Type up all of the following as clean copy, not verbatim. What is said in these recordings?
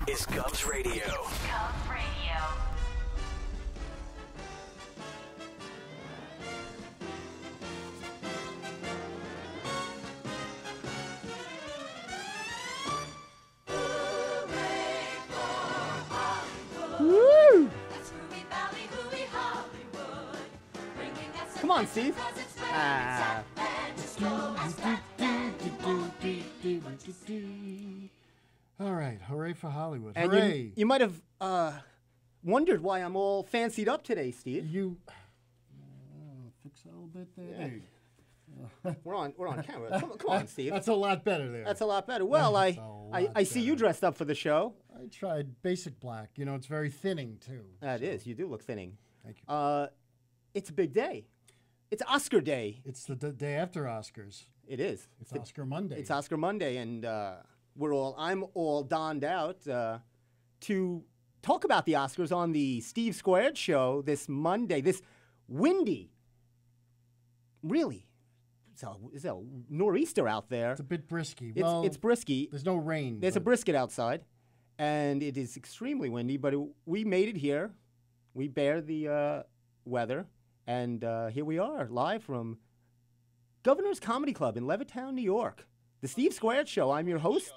is Cubs Radio. Cubs Radio. Woo! Come on, Steve. All right, hooray for Hollywood. And Hooray. you might have wondered why I'm all fancied up today, Steve. Fix that a little bit there. Yeah. We're on camera. Come on, Steve. That's a lot better there. That's a lot better. Well, I see you dressed up for the show. I tried basic black. You know, it's very thinning, too. It is. You do look thinning. Thank you. It's a big day. It's Oscar Day. It's the day after Oscars. It is. It's Oscar Monday. It's Oscar Monday, and I'm all donned out to talk about the Oscars on the Steve Squared Show this Monday. This windy, really. It's a nor'easter out there. It's a bit brisky. It's brisky. There's no rain. There's a brisket outside, and it is extremely windy. But we made it here. We bear the weather, and here we are, live from Governor's Comedy Club in Levittown, New York. The Steve Squared Show. I'm your host.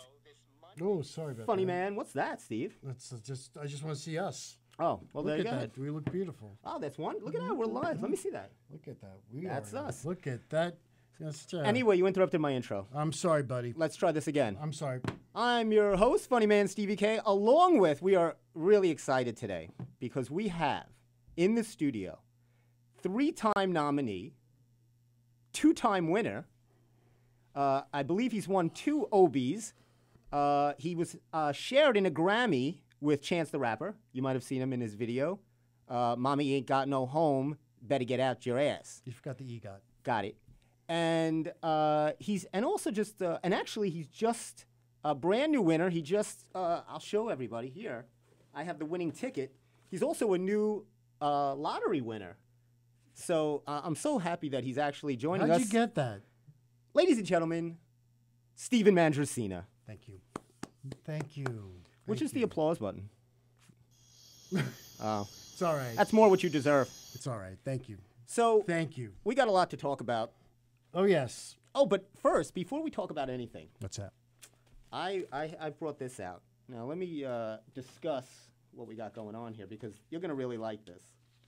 Oh, sorry about Funny that. man. What's that, Steve? That's I just want to see us. Oh, well, there you go. Look at that. We look beautiful. Oh, that's one. Look at that. We're live. Let me see that. Look at that. That's us. Look at that. Yes, Anyway, you interrupted my intro. I'm sorry, buddy. Let's try this again. I'm sorry. I'm your host, Funny Man Stevie K. Along with, we are really excited today because we have in the studio 3-time nominee, 2-time winner. I believe he's won 2 Obies. He was shared in a Grammy with Chance the Rapper. You might have seen him in his video. Mommy Ain't Got No Home, Better Get Out Your Ass. You forgot the EGOT. Got it. And he's just a brand new winner. He just, I'll show everybody here. I have the winning ticket. He's also a new lottery winner. So I'm so happy that he's actually joining us. How'd you get that? Ladies and gentlemen, Stephen Mandracina. Thank you. Thank you. Which is the applause button? Oh. It's all right. That's more what you deserve. It's all right. Thank you. So thank you. We got a lot to talk about. Oh, yes. Oh, but first, before we talk about anything. What's that? I brought this out. Now, let me discuss what we got going on here because you're going to really like this.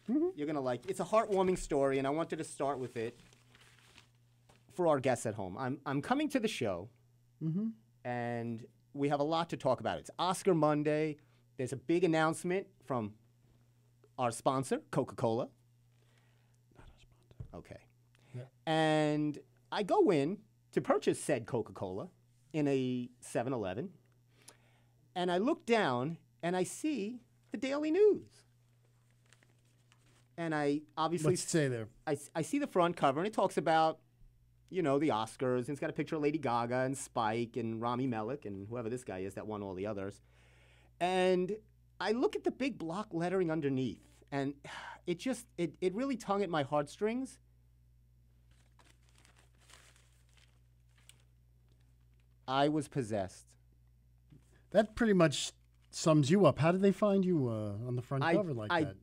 Mm-hmm. You're going to like it. It's a heartwarming story, and I wanted to start with it for our guests at home. I'm coming to the show, and we have a lot to talk about. It's Oscar Monday. There's a big announcement from our sponsor, Coca-Cola. Not a sponsor. Okay. Yeah. And I go in to purchase said Coca-Cola in a 7-Eleven, and I look down, and I see the Daily News. And I obviously... What's it say there? I see the front cover, and it talks about, you know, the Oscars, and it's got a picture of Lady Gaga and Spike and Rami Malek and whoever this guy is that won all the others. And I look at the big block lettering underneath, and it really tug at my heartstrings. I was possessed. That pretty much sums you up. How did they find you on the front cover like that?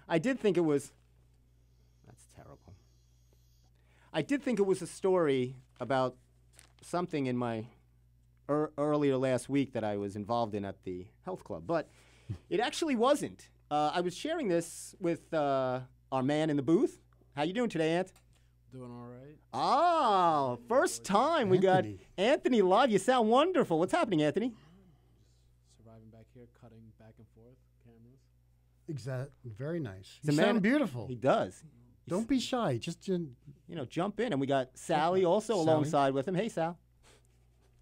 I did think it was... That's terrible. I did think it was a story about something in my earlier last week that I was involved in at the health club, but it actually wasn't. I was sharing this with our man in the booth. How you doing today, Ant? Doing all right. Oh, first time we got Anthony live. You sound wonderful. What's happening, Anthony? Surviving back here, cutting back and forth cameras. Exactly. Very nice. The You man- sound beautiful. He does. Don't be shy. Just Jump in. And we got Sally also Sally. alongside with him. Hey, Sal.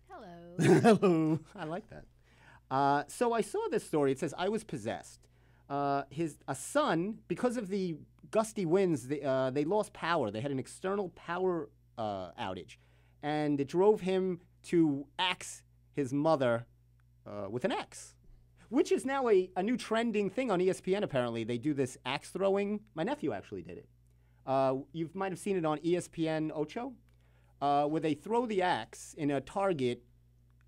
Hello. hello. I like that. So I saw this story. It says, I was possessed. A son, because of the gusty winds, they lost power. They had an external power outage. And it drove him to axe his mother with an axe, which is now a new trending thing on ESPN, apparently. They do this axe throwing. My nephew actually did it. You might have seen it on ESPN Ocho, where they throw the axe in a target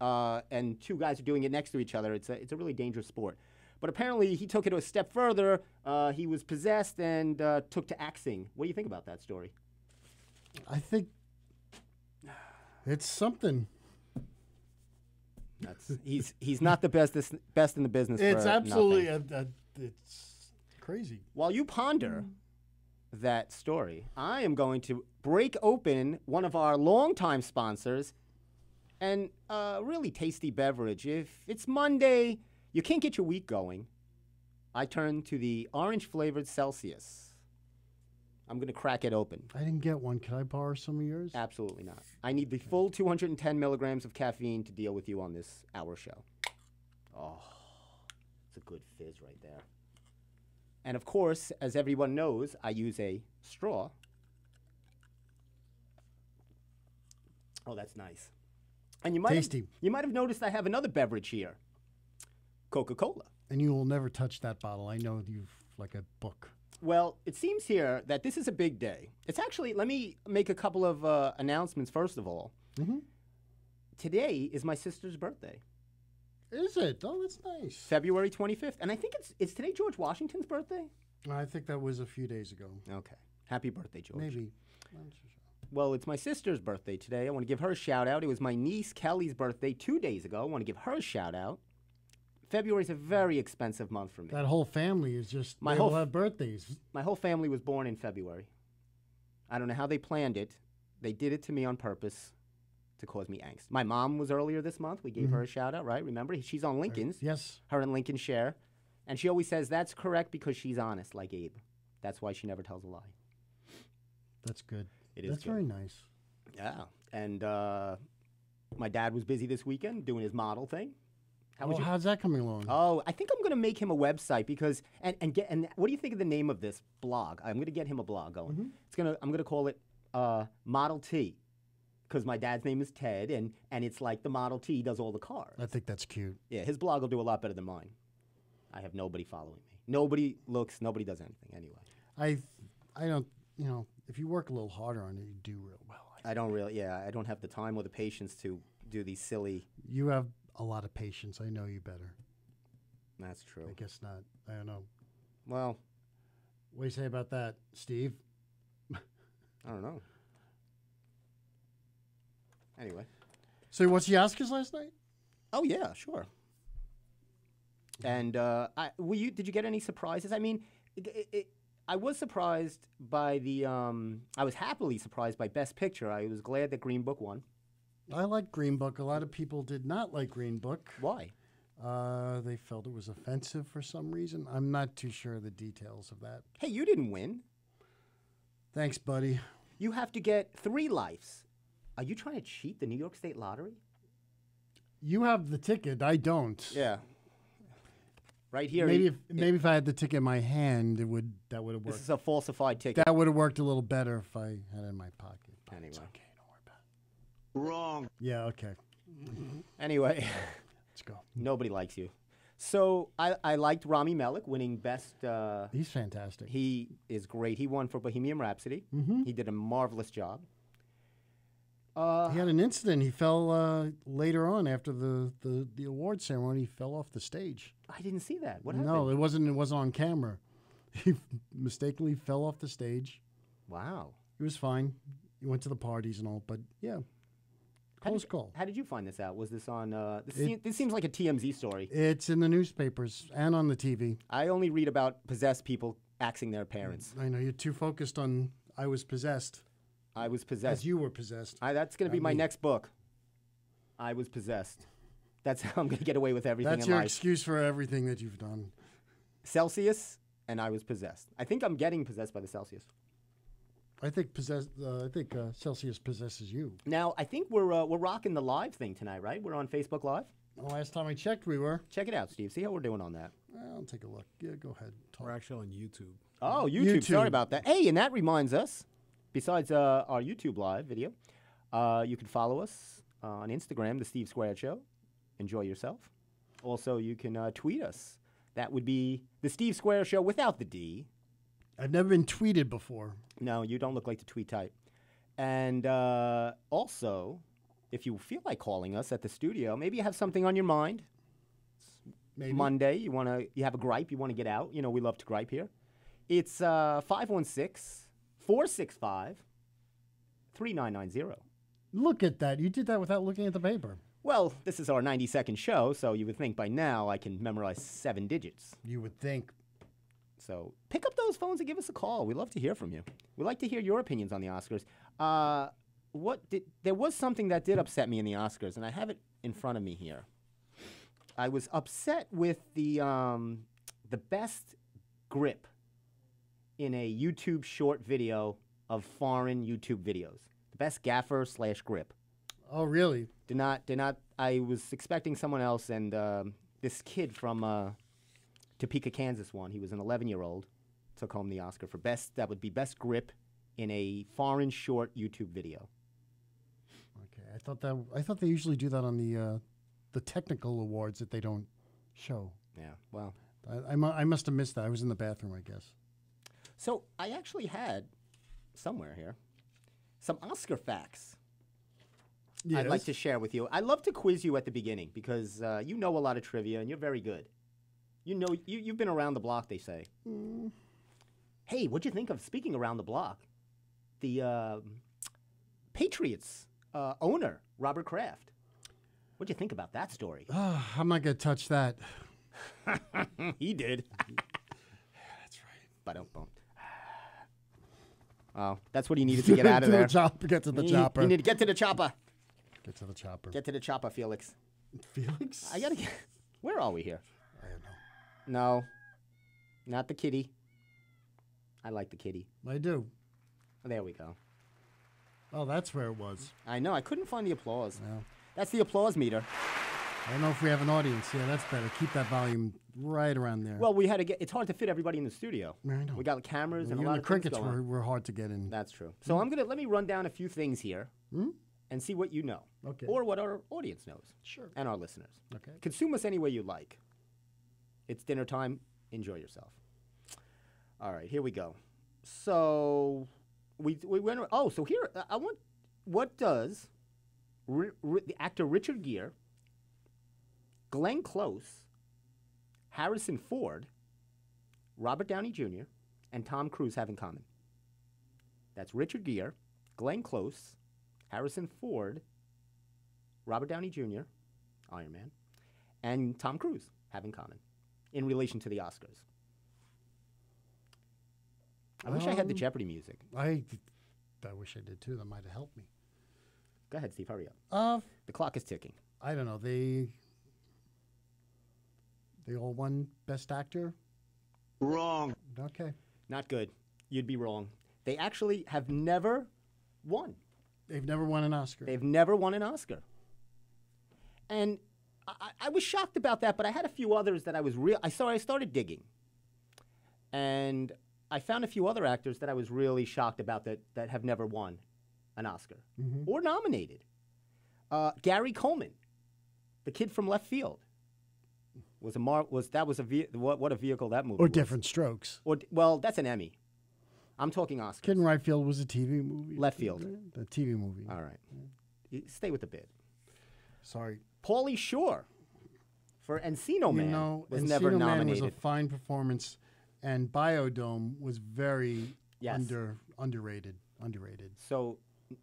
and two guys are doing it next to each other, it's a really dangerous sport. But apparently he took it a step further. He was possessed and took to axing. What do you think about that story? I think it's something. He's not the best in the business. It's for absolutely nothing. it's crazy. While you ponder that story, I am going to break open one of our longtime sponsors and a really tasty beverage. If it's Monday, you can't get your week going, I turn to the orange-flavored Celsius. I'm going to crack it open. I didn't get one. Can I borrow some of yours? Absolutely not. I need the full 210 milligrams of caffeine to deal with you on this hour show. Oh, it's a good fizz right there. And of course, as everyone knows, I use a straw. Oh, that's nice. And you might Tasty. You might have noticed I have another beverage here. Coca-Cola. And you will never touch that bottle. I know you've like a book. Well, it seems here that this is a big day. It's actually, let me make a couple of announcements first of all. Mm-hmm. Today is my sister's birthday. Is it? Oh, that's nice. February 25th. And I think it's today George Washington's birthday? I think that was a few days ago. Okay. Happy birthday, George. Maybe. I'm not so sure. Well, it's my sister's birthday today. I want to give her a shout out. It was my niece Kelly's birthday 2 days ago. I want to give her a shout out. February is a very expensive month for me. That whole family is just, My they whole all have birthdays. My whole family was born in February. I don't know how they planned it. They did it to me on purpose to cause me angst. My mom was earlier this month. We gave her a shout out, right? Remember? She's on Lincoln's. Yes. Her and Lincoln share. And she always says that's correct because she's honest, like Abe. That's why she never tells a lie. That's good. It is That's good. very nice. Yeah. And my dad was busy this weekend doing his model thing. How's that coming along? Oh, I think I'm going to make him a website because and what do you think of the name of this blog? I'm going to get him a blog going. I'm going to call it Model T because my dad's name is Ted and it's like the Model T does all the cars. I think that's cute. Yeah, his blog will do a lot better than mine. I have nobody following me. Nobody does anything anyway. I don't, if you work a little harder on it, you do real well. I don't have the time or the patience to do these silly. You have a lot of patience. I know you better. That's true. I guess not. I don't know. Well, What do you say about that, Steve? I don't know. Anyway. So what's the Oscars last night? Oh yeah, sure. And did you get any surprises? I mean, I was surprised by I was happily surprised by Best Picture. I was glad that Green Book won. I like Green Book. A lot of people did not like Green Book. Why? They felt it was offensive for some reason. I'm not too sure of the details of that. Hey, you didn't win. Thanks, buddy. You have to get 3 lives. Are you trying to cheat the New York State Lottery? You have the ticket. I don't. Yeah. Right here. Maybe if I had the ticket in my hand, that would have worked. This is a falsified ticket. That would have worked a little better if I had it in my pocket. But Anyway. It's okay. Don't worry about it. Wrong. Yeah. Okay. Anyway, Let's go. nobody likes you. So I liked Rami Malek winning Best. He's fantastic. He is great. He won for Bohemian Rhapsody. Mm-hmm. He did a marvelous job. He had an incident. He fell later on after the award ceremony. He fell off the stage. I didn't see that. What happened? No, it wasn't on camera. He mistakenly fell off the stage. Wow. He was fine. He went to the parties and all, but yeah, close call. How did you find this out? Was this on? This seems like a TMZ story. It's in the newspapers and on the TV. I only read about possessed people axing their parents. I know you're too focused on I was possessed. I was possessed. As you were possessed. That's going to be Not my me. next book. I was possessed. That's how I'm going to get away with everything That's in your life. excuse for everything that you've done. Celsius, and I was possessed. I think I'm getting possessed by the Celsius. I think Celsius possesses you. Now, I think we're rocking the live thing tonight, right? We're on Facebook Live. The last time I checked, we were. Check it out, Steve. See how we're doing on that. I'll take a look. Yeah, go ahead. Talk. We're actually on YouTube. Oh, YouTube. YouTube. Sorry about that. Hey, and that reminds us, besides our YouTube Live video, you can follow us on Instagram, The Steve Squared Show. Enjoy yourself. Also, you can tweet us. That would be The Steve Squared Show without the D. I've never been tweeted before. No, you don't look like the tweet type. And also, if you feel like calling us at the studio, maybe you have something on your mind. Maybe. Monday, you have a gripe, you want to get out. You know, we love to gripe here. It's 516-465-3990. Look at that. You did that without looking at the paper. Well, this is our 90-second show, so you would think by now I can memorize 7 digits. You would think. So pick up those phones and give us a call. We love to hear from you. We like to hear your opinions on the Oscars. There was something that did upset me in the Oscars, and I have it in front of me here. I was upset with the best grip in a YouTube short video of foreign YouTube videos. The best gaffer / grip. Oh, really? Did not. I was expecting someone else, and this kid from Topeka, Kansas won. He was an 11-year-old. Took home the Oscar for best. That would be best grip in a foreign short YouTube video. Okay, I thought they usually do that on the technical awards that they don't show. Yeah. Well, I must have missed that. I was in the bathroom, I guess. so I actually had somewhere here some Oscar facts. Yes. I'd like to share with you. I love to quiz you at the beginning because you know a lot of trivia and you're very good. You know, you've been around the block, they say. Hey, what'd you think of, speaking around the block, the Patriots owner, Robert Kraft? What'd you think about that story? I'm not going to touch that. He did. That's right. Ba-dum-bum. Oh, that's what he needed to get out of there. Get to the chopper. You need to get to the chopper. Get to the chopper. Get to the chopper, Felix. Felix? I gotta get. Where are we here? I don't know. No, not the kitty. I like the kitty. I do. There we go. Oh, that's where it was. I know. I couldn't find the applause. Well, That's the applause meter. I don't know if we have an audience. Yeah, that's better. Keep that volume right around there. Well, we had to get. It's hard to fit everybody in the studio. I know. We got cameras and a Even lot the of things crickets going. were hard to get in. That's true. So let me run down a few things here and see what you know. Okay. Or what our audience knows. Sure. And our listeners. Okay. Consume us any way you like. It's dinner time. Enjoy yourself. All right, here we go. So we went. Oh, so here I want. What does the actor Richard Gere, Glenn Close, Harrison Ford, Robert Downey Jr., and Tom Cruise have in common? That's Richard Gere, Glenn Close, Harrison Ford, Robert Downey Jr., Iron Man, and Tom Cruise have in common in relation to the Oscars. I wish I had the Jeopardy music. I wish I did too. That might have helped me. Go ahead, Steve. Hurry up. The clock is ticking. I don't know. They all won Best Actor? Wrong. Okay. Not good. You'd be wrong. They actually have never won. They've never won an Oscar. They've never won an Oscar. And I was shocked about that, but I had a few others that I was I started digging. And I found a few other actors that I was really shocked about that have never won an Oscar or nominated. Gary Coleman, the kid from Left Field, what a vehicle that movie Or was. Different Strokes. Well, that's an Emmy. I'm talking Oscars. Kid in Right Field was a TV movie. Left Field. The TV movie. All right. You stay with the bid. Sorry. Pauly Shore for Encino Man was Encino never Man nominated. was a fine performance, and Biodome was very Yes. underrated. So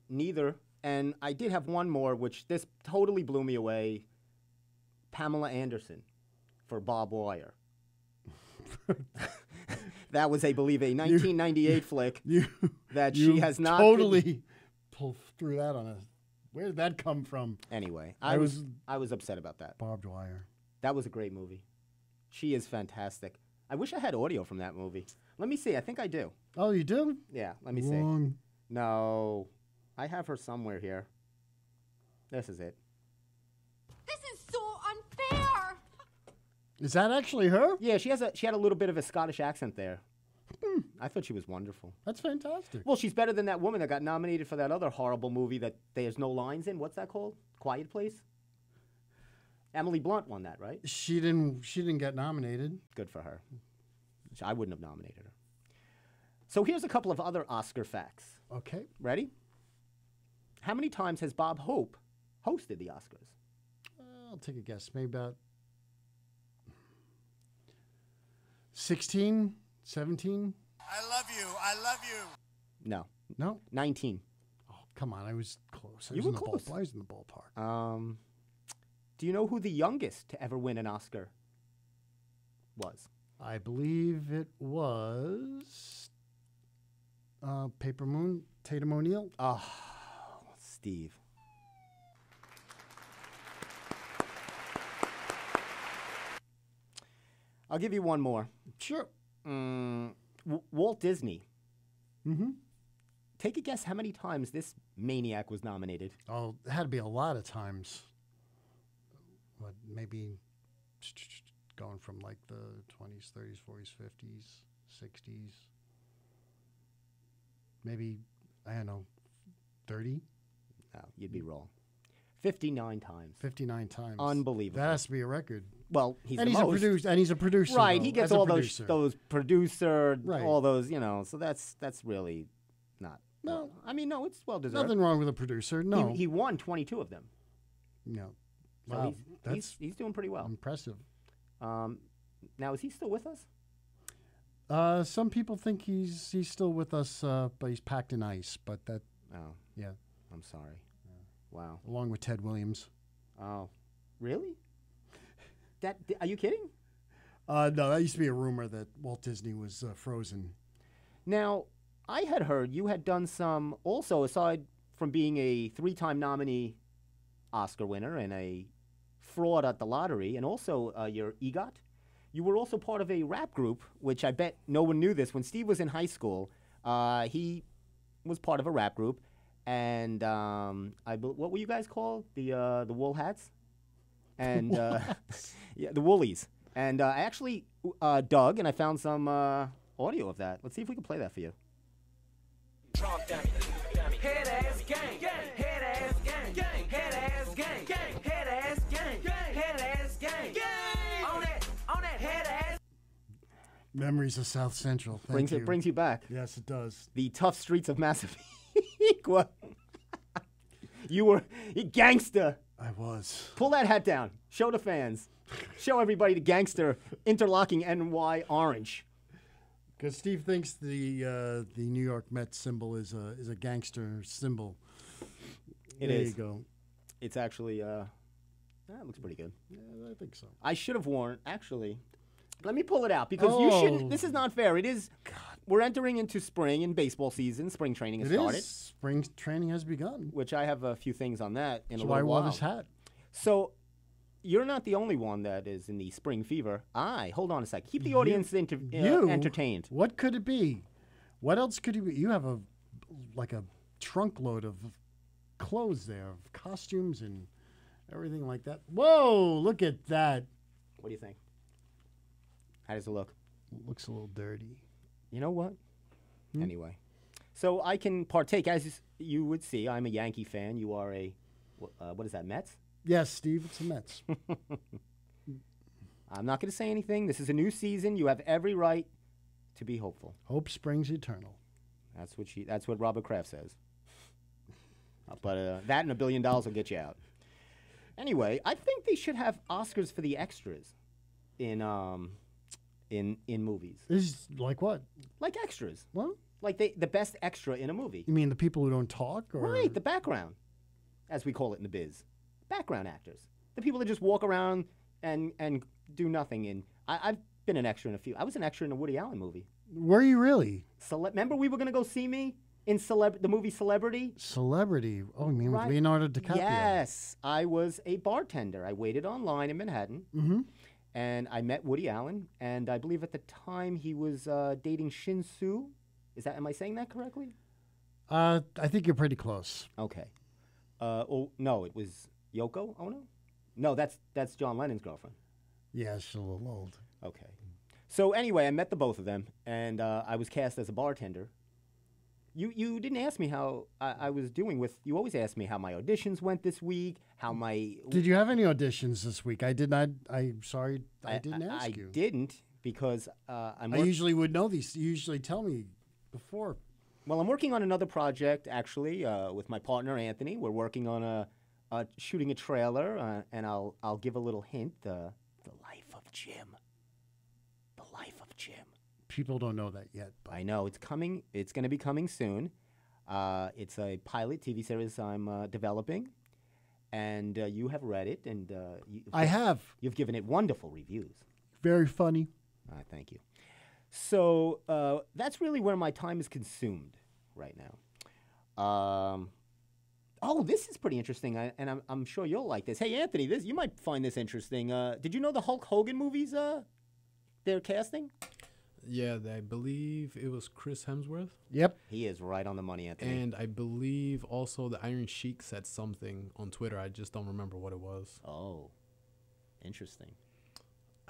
neither. And I did have one more, which this totally blew me away. Pamela Anderson for Bob Wire. That was, I believe, a 1998 flick that she has not totally pulled through that on us. Where did that come from? Anyway, I was upset about that. Bob Dwyer. That was a great movie. She is fantastic. I wish I had audio from that movie. Let me see. I think I do. Oh, you do? Yeah, let me Wrong. see. No. I have her somewhere here. This is it. This is so unfair! Is that actually her? Yeah, she had a little bit of a Scottish accent there. I thought she was wonderful. That's fantastic. Well, she's better than that woman that got nominated for that other horrible movie that there's no lines in. What's that called? Quiet Place? Emily Blunt won that, right? She didn't get nominated. Good for her. I wouldn't have nominated her. So here's a couple of other Oscar facts. Okay. Ready? How many times has Bob Hope hosted the Oscars? I'll take a guess. Maybe about 16, 17? I love you. I love you. No. No? 19. Oh, come on. I was close. You were close. I was in the ballpark. Do you know who the youngest to ever win an Oscar was? I believe it was Paper Moon, Tatum O'Neal. Oh, Steve. I'll give you one more. Sure. Walt Disney. Mm-hmm. Take a guess how many times this maniac was nominated. Oh, it had to be a lot of times. What, maybe going from like the 20s, 30s, 40s, 50s, 60s. Maybe, I don't know, 30? No, you'd be wrong. 59 times. 59 times. Unbelievable. That has to be a record. Well, he's And the he's most. a producer. And he's a producer. Right, though, he gets as a all producer. those producer, Right. all those, So that's really not. No. I mean, no, it's well deserved. Nothing wrong with a producer. No. He won 22 of them. No. So Wow. he's doing pretty well. Impressive. Now, is he still with us? Some people think he's still with us, but he's packed in ice. But that, Oh, yeah, I'm sorry. Wow. along with Ted Williams. Oh, really? Are you kidding? No, that used to be a rumor that Walt Disney was frozen. Now, I had heard you had done some, also, aside from being a 3-time nominee Oscar winner and a fraud at the lottery, and also your EGOT, you were also part of a rap group, which I bet no one knew this. When Steve was in high school, he was part of a rap group, and what were you guys called? The wool hats? And yeah, the woolies. And I actually dug, and I found some audio of that. Let's see if we can play that for you. Head ass gang, head ass gang, head ass gang, head ass gang, head ass gang, on that head ass. Memories of South Central. Thank you. Brings you back. Yes, it does. The tough streets of Massapequa. You were a gangster. I was. Pull that hat down. Show the fans. Show everybody the gangster interlocking NY orange. Because Steve thinks the New York Mets symbol is a gangster symbol. There you go. It's actually, that looks pretty good. Yeah, I think so. I should have worn, actually. Let me pull it out because you shouldn't. This is not fair. It is. We're entering into spring and baseball season. Spring training has started. Spring training has begun. Which I have a few things on that in a So little I while. wore this hat. So you're not the only one that is in the spring fever. Hold on a sec. Keep the audience entertained. What could it be? What else could it be? You have a trunk load of clothes there, of costumes and everything like that. Whoa, look at that. What do you think? How does it look? Looks a little dirty. You know what? Anyway. So I can partake. As you would see, I'm a Yankee fan. You are a, what is that, Mets? Yes, Steve, it's the Mets. I'm not going to say anything. This is a new season. You have every right to be hopeful. Hope springs eternal. That's what Robert Kraft says. But that and $1 billion will get you out. Anyway, I think they should have Oscars for the extras in movies. Is like what? Like extras. What? Like the best extra in a movie. You mean the people who don't talk? Or? Right, the background, as we call it in the biz. Background actors. The people that just walk around and do nothing. And I've been an extra in a few. I was an extra in a Woody Allen movie. Were you really? Remember we were going to go see me in the movie Celebrity? Celebrity? Oh, you mean Right. with Leonardo DiCaprio? Yes. I was a bartender. I waited online in Manhattan. Mm-hmm. And I met Woody Allen. And I believe at the time he was dating Shin-Soo. Am I saying that correctly? I think you're pretty close. Okay. No, it was Yoko Ono? No, that's John Lennon's girlfriend. Yeah, she's a little old. Okay. So anyway, I met the both of them, and I was cast as a bartender. You didn't ask me how I was doing with. You always ask me how my auditions went this week. How my Did you have any auditions this week? I did not. I'm sorry, I didn't ask you. I didn't because I usually would know these. You usually tell me before. Well, I'm working on another project actually with my partner Anthony. We're working on shooting a trailer, and I'll give a little hint. The life of Jim. The life of Jim. People don't know that yet. But I know it's coming. It's going to be coming soon. It's a pilot TV series I'm developing, and you have read it, and I have. You've given it wonderful reviews. Very funny. Thank you. So that's really where my time is consumed right now. Oh, this is pretty interesting, and I'm sure you'll like this. Hey, Anthony, you might find this interesting. Did you know the Hulk Hogan movies they're casting? Yeah, I believe it was Chris Hemsworth. Yep. He is right on the money, Anthony. And I believe also the Iron Sheik said something on Twitter. I just don't remember what it was. Oh, interesting.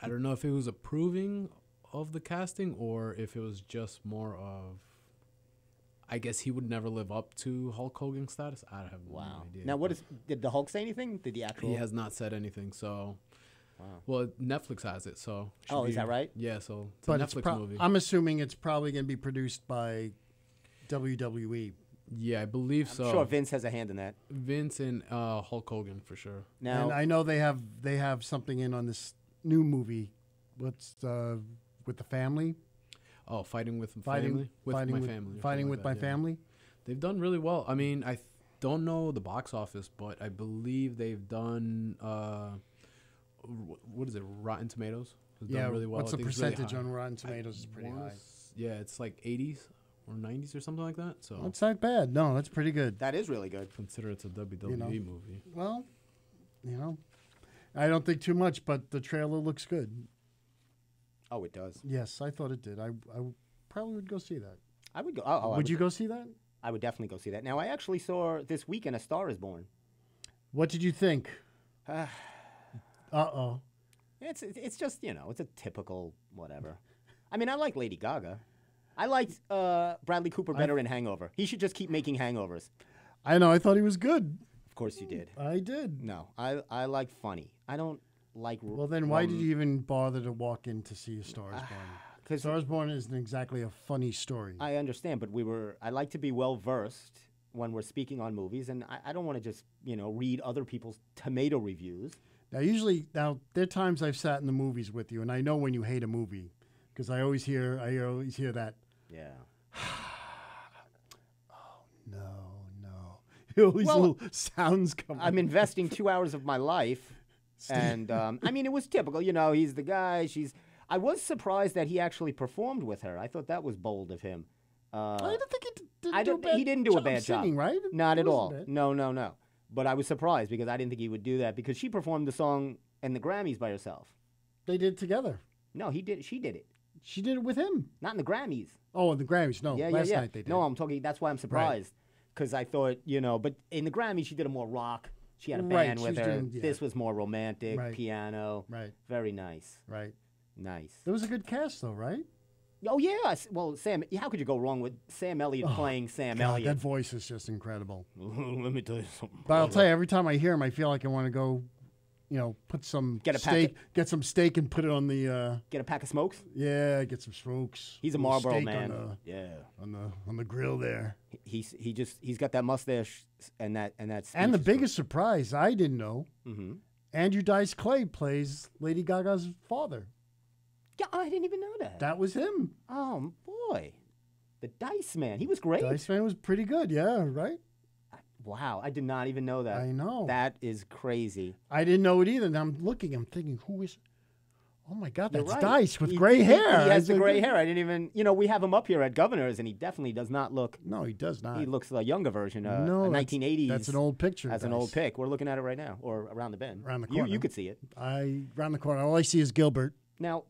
I don't know if it was approving of the casting or if it was just more of, I guess he would never live up to Hulk Hogan status. I have no idea. Now, did the Hulk say anything? Did the actual? He has not said anything, so. Wow. Well, Netflix has it, so. Oh, is that right? Yeah, so it's But a Netflix movie. I'm assuming it's probably going to be produced by WWE. Yeah, I believe so. I'm sure Vince has a hand in that. Vince and Hulk Hogan for sure. Now, And I know they have something in on this new movie. What's with the family? Oh, Fighting with My Family. or Fighting something with like my that, yeah. family. They've done really well. I mean, I don't know the box office, but I believe they've done what is it? Rotten Tomatoes has done really well. What's I the think it's really percentage high. on Rotten Tomatoes? Is pretty high. Yeah, it's like 80s or 90s or something like that. So That's not bad. No, that's pretty good. that is really good. consider it's a WWE movie. Well, I don't think too much, but the trailer looks good. Oh, it does. Yes, I thought it did. I probably would go see that. I would go. Oh, Would you go see that? I would definitely go see that. Now, I actually saw this weekend A Star Is Born. What did you think? Uh-oh. It's just it's a typical whatever. I mean, I like Lady Gaga. I liked Bradley Cooper better in Hangover. He should just keep making hangovers. I know. I thought he was good. Of course, you did. I did. No, I like funny. I don't like. Well, then why did you even bother to walk in to see A Star Is Born? Because Star Is Born isn't exactly a funny story. I understand, but I like to be well versed when we're speaking on movies, and I don't want to just read other people's tomato reviews. Now, there are times I've sat in the movies with you, and I know when you hate a movie, because I always hear that. Yeah. All these little sounds come. I'm investing 2 hours of my life, and I mean, it was typical. He's the guy. I was surprised that he actually performed with her. I thought that was bold of him. I didn't think he didn't do a bad job. singing, right? Not It at all. wasn't bad. No. But I was surprised because I didn't think he would do that because she performed the song in the Grammys by herself. They did it together. No, he did. She did it. She did it with him. Not in the Grammys. Oh, in the Grammys. No, Yeah, last yeah. night they did. No, I'm talking. That's why I'm surprised because I thought but in the Grammys she did a more rock. She had a Right, band she with was her. doing- yeah. This was more romantic, Right. piano. Right. Very nice. Right. Nice. There was a good cast, though, right? Oh yeah. Well, Sam. How could you go wrong with Sam Elliott playing Sam God, Elliott? that voice is just incredible. Let me tell you something. But I'll tell you, every time I hear him, I feel like I want to go, put some Get a steak, get some steak, and put it on the. Get a pack of smokes. Get some smokes. He's a little Marlboro steak man. Yeah, on the grill there. He's got that mustache and that. And the speech is biggest surprise I didn't know, Mm-hmm. Andrew Dice Clay plays Lady Gaga's father. Yeah, I didn't even know that. That was him. Oh boy, the Dice Man. He was great. Dice Man was pretty good. Yeah, right. Wow, I did not even know that. I know. That is crazy. I didn't know it either. And I'm thinking, who is? Oh my God, You're that's right. Dice with He- gray he- hair. He has the I gray said, hair. I didn't even. We have him up here at Governor's, and he definitely does not look. No, he does not. He looks the younger version. No, a that's- 1980s. That's an old picture. That's an Dice. old pic. We're looking at it right now, or around the bend. Around the You corner. could see it Around the corner. All I see is Gilbert. now.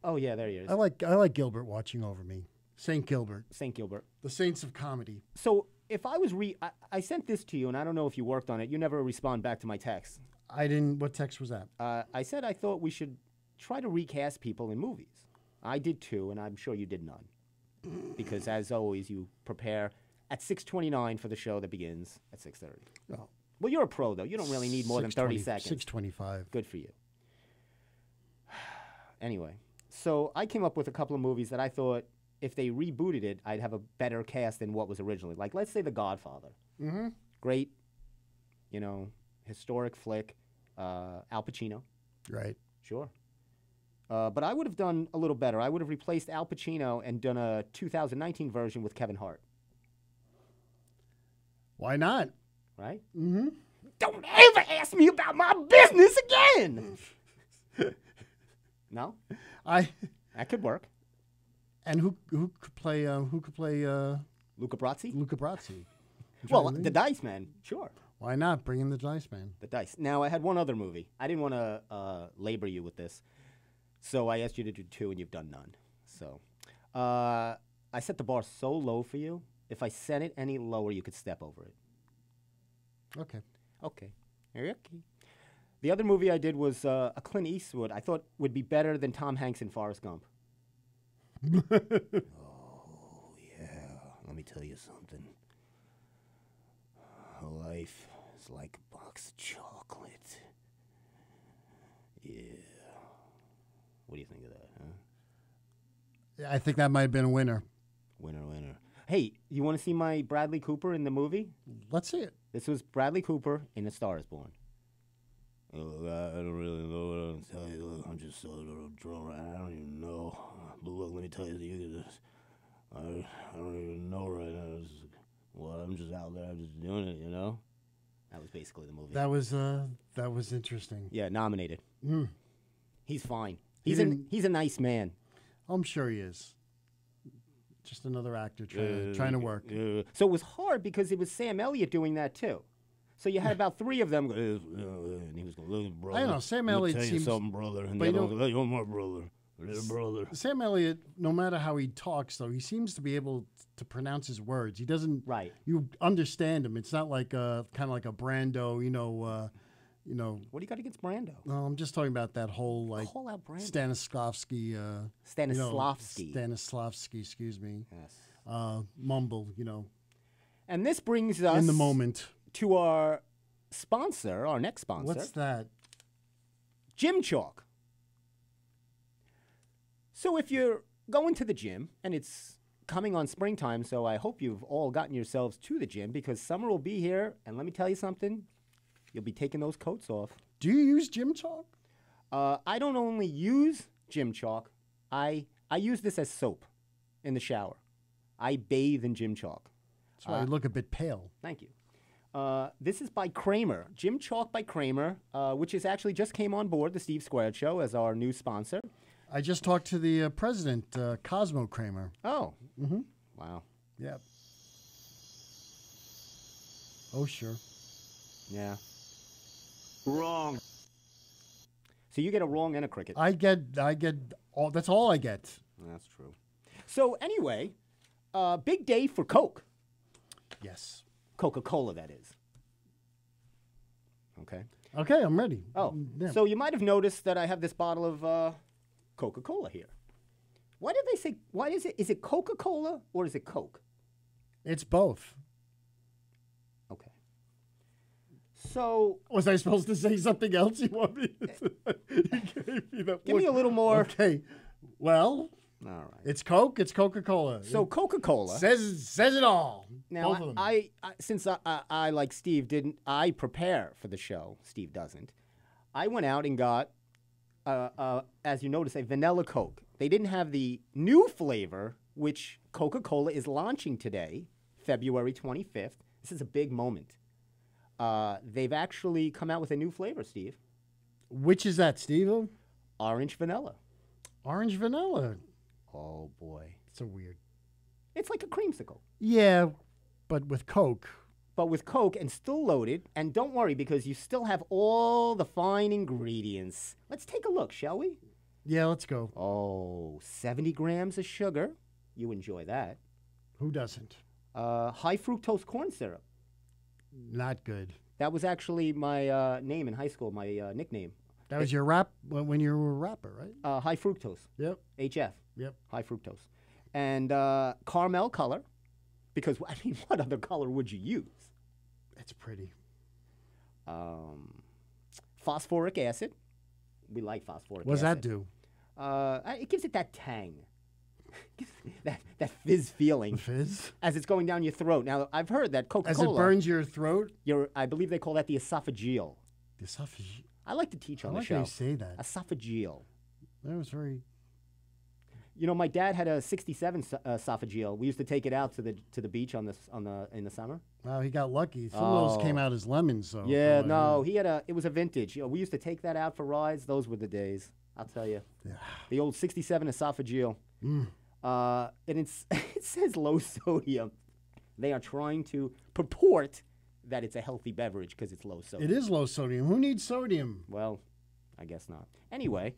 Oh yeah, there he is. I like Gilbert watching over me. Saint Gilbert, St. Gilbert. the saints of comedy. So if I was I sent this to you, and I don't know if you worked on it. You never respond back to my text. I didn't. What text was that? I said I thought we should try to recast people in movies. I did too, and I'm sure you did none. Because as always, you prepare at 6:29 for the show that begins at 6:30. Oh, Well, you're a pro though. You don't really need more than 30 seconds. 6:25. Good for you. Anyway, so I came up with a couple of movies that I thought if they rebooted it, I'd have a better cast than what was originally. Like, let's say The Godfather. Mm-hmm. Great You know, historic flick. Al Pacino. Right. Sure. But I would have done a little better. I would have replaced Al Pacino and done a 2019 version with Kevin Hart. Why not? Right? Mm-hmm. Don't ever ask me about my business again. No? That could work. And who could play Luca Brasi? Luca Brasi? Well, the Dice Man. Sure. Why not bring in the Dice Man? The Dice. Now, I had one other movie. I didn't want to labor you with this. So I asked you to do 2, and you've done none. So I set the bar so low for you. If I set it any lower, you could step over it. Okay. Okay. The other movie I did was a Clint Eastwood. I thought would be better than Tom Hanks in Forrest Gump. Oh, yeah. Let me tell you something. Life is like a box of chocolate. Yeah. What do you think of that, huh? Yeah, I think that might have been a winner. Winner. Hey, you want to see my Bradley Cooper in the movie? Let's see it. This was Bradley Cooper in A Star is Born. Oh, I don't really know what to tell you. I'm just so drunk. I don't even know. But look, let me tell you this. I don't even know right now. Well, I'm just out there. I'm just doing it, you know? That was basically the movie. That was interesting. Yeah, nominated. Mm. He's fine. He He's a nice man. I'm sure he is. Just another actor trying to work. So it was hard because it was Sam Elliott doing that too. So you had about 3 of them. And he was going, "Listen, brother, I don't know. Sam Elliott tell you seems something, brother." And but the you other know- one goes, "You're my brother, little brother." Sam Elliott, no matter how he talks, though, he seems to be able to pronounce his words. He doesn't. Right. You understand him. It's not like kind of like a Brando. You know. What do you got against Brando? No, I'm just talking about that whole like Call out Brando. Stanislavski. Stanislavski. Stanislavski. Excuse me. Yes. Mumble. You know. And this brings us In the moment. to our sponsor, our next sponsor, What's that? Gym Chalk. So if you're going to the gym, and it's coming on springtime, so I hope you've all gotten yourselves to the gym because summer will be here, and let me tell you something, you'll be taking those coats off. Do you use Gym Talk? I don't only use Gym Chalk, I use this as soap in the shower. I bathe in Gym Chalk. That's why you look a bit pale. Thank you. This is by Kramer, Gym Chalk by Kramer, which is actually just came on board the Steve Squared Show as our new sponsor. I just talked to the president, Cosmo Kramer. Oh. Mm-hmm. Wow. Yep. Oh, sure. Yeah. Wrong. So you get a wrong and a cricket. I get all. That's all I get. That's true. So anyway, big day for Coke. Yes. Coca-Cola, that is. Okay. Okay, I'm ready. Oh, Yeah. so you might have noticed that I have this bottle of Coca-Cola here. Why did they say? Why is it? Is it Coca-Cola or is it Coke? It's both. Okay. So Was I supposed to say something else? You want me? You gave me that give me a look. little more. Okay. Well, All right. it's Coke. It's Coca-Cola. So Coca-Cola. says it all. Now, Both of them. I since I like Steve didn't I prepare for the show. Steve doesn't. I went out and got, as you notice, a vanilla Coke. They didn't have the new flavor, which Coca-Cola is launching today, February 25th. This is a big moment. They've actually come out with a new flavor, Steve. Which is that, Steve? Orange vanilla. Orange vanilla. Oh boy, So weird. it's like a creamsicle, Yeah, but with Coke. but with Coke and still loaded. And don't worry because you still have all the fine ingredients. Let's take a look, shall we? Yeah, let's go. Oh, 70 grams of sugar. You enjoy that. Who doesn't? High fructose corn syrup. Not good. That was actually my name in high school, my nickname. That was your rap when you were a rapper, right? High fructose, Yep. HF, Yep. high fructose. And caramel color, because, I mean, what other color would you use? It's pretty. Phosphoric acid. We like phosphoric acid. What does that do? It gives it that tang. that fizz feeling Fizz? as it's going down your throat. Now, I've heard that As Coca-Cola. it burns your throat? I believe they call that the esophageal. The esophagus. I like to teach on I the like show. how you say that. Esophageal. That was very... You know, my dad had a '67 esophageal. We used to take it out to the beach in the summer. Wow, he got lucky. Some of those came out as lemons, so... Yeah, no, he had it was a vintage. You know, we used to take that out for rides. Those were the days, I'll tell you. Yeah. The old '67 esophageal. And it says low sodium. They are trying to purport that it's a healthy beverage because it's low sodium. It is low sodium. Who needs sodium? Well, I guess not. Anyway,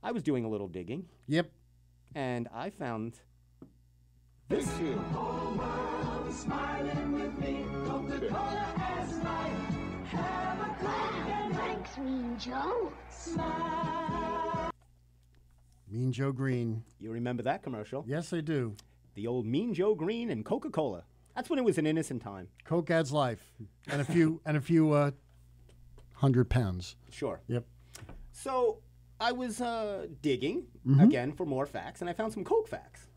I was doing a little digging, Yep. and I found this here. Thanks, Mean Joe. Mean Joe Green. You remember that commercial? Yes, I do. The old Mean Joe Green and Coca-Cola. That's when it was an innocent time. Coke adds life. And a few 100 pounds. Sure. Yep. So I was digging again for more facts, and I found some Coke facts.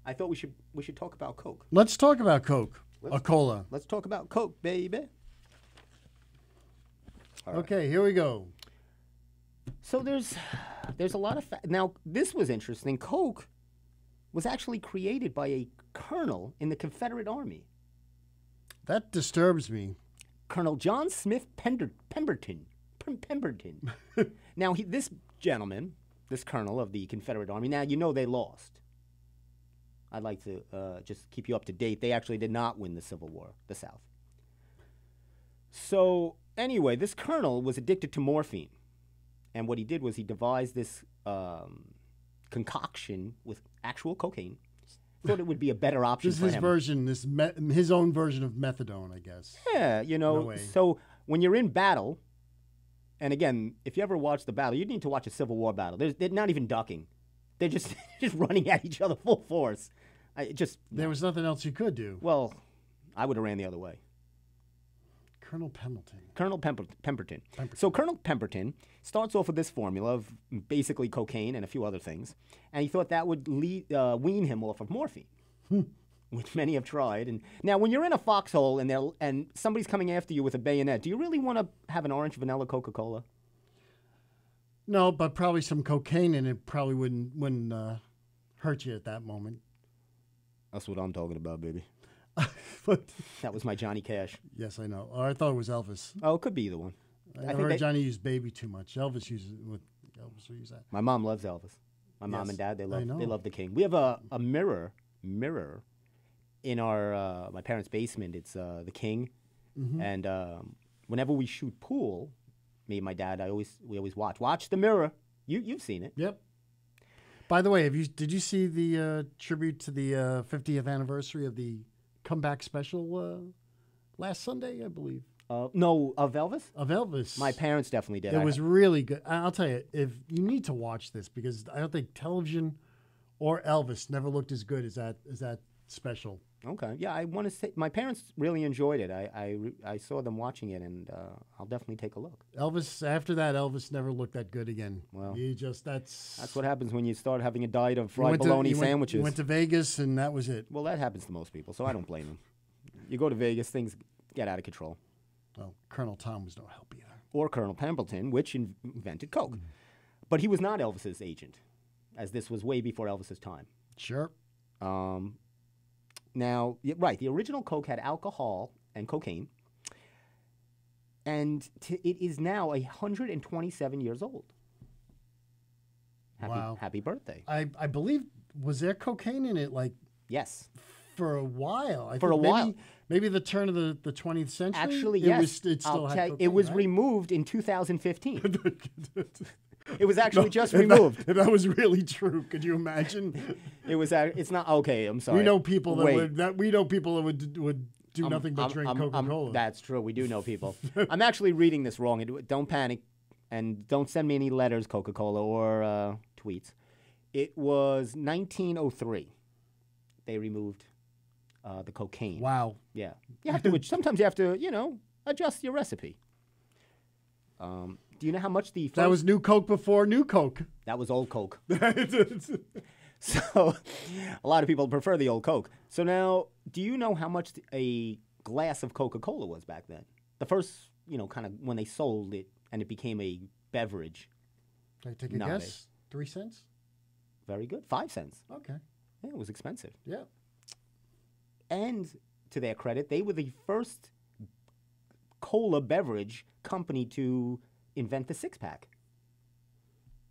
I thought we should talk about Coke. Let's talk about Coke. A cola. Let's talk about Coke, baby. All right. Okay, here we go. So there's a lot of now. This was interesting. Coke was actually created by a colonel in the Confederate Army, That disturbs me. Colonel John Smith Pemberton. Now this gentleman, this colonel of the Confederate Army. Now you know they lost. I'd like to just keep you up to date. They actually did not win the Civil War, the South. So anyway, this colonel was addicted to morphine. And what he did was he devised this concoction with actual cocaine. Thought it would be a better option This is for his him. version, his own version of methadone, I guess. Yeah, you know. No way. So when you're in battle, and again, if you ever watch the battle, you need to watch a Civil War battle. They're not even ducking; they're just just running at each other full force. There was nothing else you could do. Well, I would have ran the other way. Colonel Pemberton. Colonel Pemberton. So Colonel Pemberton starts off with this formula of basically cocaine and a few other things, and he thought that would wean him off of morphine, which many have tried. And now, when you're in a foxhole and somebody's coming after you with a bayonet, do you really want to have an orange vanilla Coca-Cola? No, but probably some cocaine in it probably wouldn't hurt you at that moment. That's what I'm talking about, baby. But That was my Johnny Cash. yes, I know. Or I thought it was Elvis. Oh, it could be either one. I heard Johnny used baby too much. Elvis uses what Elvis will use that. My mom loves Elvis. My mom Yes, and dad, they I know. love the King. We have a mirror in our my parents' basement. It's the King, and whenever we shoot pool, me and my dad, we always watch the mirror. You've seen it. Yep. By the way, did you see the tribute to the 50th anniversary of the comeback special last Sunday, I believe? No, of Elvis. Of Elvis. My parents definitely did. It was really good. I'll tell you, if you need to watch this because I don't think television or Elvis never looked as good as that special. Okay. Yeah, I want to say my parents really enjoyed it. I saw them watching it, and I'll definitely take a look. After that, Elvis never looked that good again. Well, that's what happens when you start having a diet of fried bologna sandwiches. You went to Vegas, and that was it. Well, that happens to most people, so I don't blame them. You go to Vegas, things get out of control. Well, Colonel Tom was no help either. Or Colonel Pemberton, which invented Coke. But he was not Elvis's agent, as this was way before Elvis's time. Sure. Now, right, the original Coke had alcohol and cocaine, and it is now 127 years old. Happy birthday. I believe, was there cocaine in it, like, yes. for a while? For a while. Maybe the turn of the 20th century? Actually, yes. It still had cocaine, it was right? removed in 2015. It was actually just removed. If that was really true, could you imagine? It's not okay. I'm sorry. We know people that would do nothing but drink Coca-Cola. That's true. We do know people. I'm actually reading this wrong. Don't panic, and don't send me any letters, Coca-Cola, or tweets. It was 1903. They removed the cocaine. Wow. Yeah. You have to. Sometimes you have to, adjust your recipe. Do you know how much the first... That was New Coke before New Coke. That was old Coke. So a lot of people prefer the old Coke. So now, do you know how much a glass of Coca-Cola was back then? The first, kind of when they sold it and it became a beverage. Can I take a Nowadays. guess? 3 cents? Very good. 5 cents. Okay. Yeah, it was expensive. Yeah. And to their credit, they were the first cola beverage company to invent the six-pack.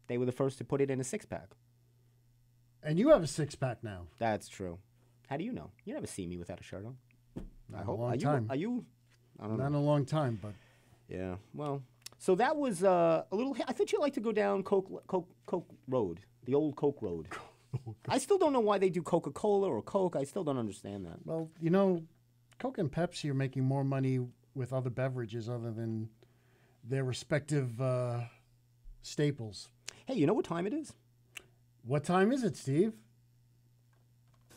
They were the first to put it in a six-pack. And you have a 6-pack now. That's true. How do you know? You never see me without a shirt on. Not I in hope. a long Are time. you? I don't Not in know. a long time, but Yeah. Well, so that was a little. I thought you'd like to go down Coke Road, the old Coke Road. I still don't know why they do Coca-Cola or Coke. I still don't understand that. well, Coke and Pepsi are making more money with other beverages other than their respective staples. Hey, you know what time it is? What time is it, Steve?